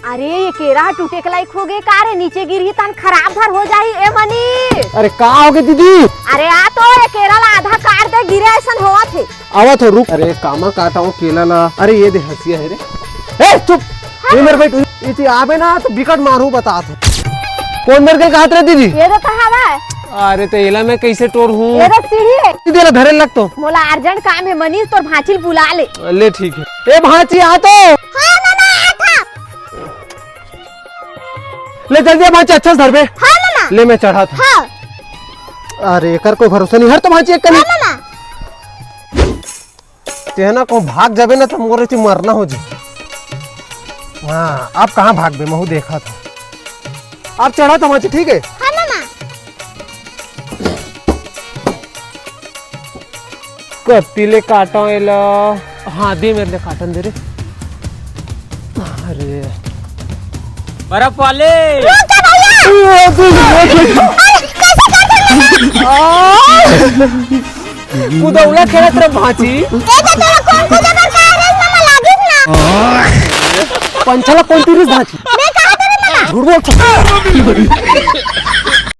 अरे ये केरा टूटे के लायक हो गए का रे, नीचे गिरी तन खराब भर हो जाही ए मनी। अरे का हो गए दीदी? अरे आ तो ये केरा ला आधा काट दे, गिरे ऐसा होत है। आवा तो रुक। अरे कामा काटा हूँ केला ला। अरे ये दे हंसिया है रे। ए चुप। ये मेरे भाई इति आवे ना तो बिकट मारू बता तो। कौन मेरे के कहत रे दीदी? ये तो कहां है? अरे तो एला मैं कैसे टोर हूँ? ये तो सीढ़ी है। दीदी ला धरे लग तो। मोला अर्जेंट काम है मनीष, तोर भांची बुला ले। ले ठीक है। ए भांची आ तो। हां मामा आता। ले जल्दी भांची अच्छा से धर बे। हां मामा। ले मैं चढ़ा था। हां। अरे कर कोई भरोसा नहीं। हर तो भांची एक कनी। हां मामा। ते ना को भाग जाबे ना तो मोरे से मरना हो जी। हाँ आप कहाँ भाग बे? महू देखा था। आप चढ़ा था भांची ठीक है? हां मामा। कत्तीले काटा एला। हाँ दे मेरे लिए काटन दे रे। अरे बर्फ वाले कुदौला खेलत रे भांची। पंचला कोणती रे भांची? झूठ बोल।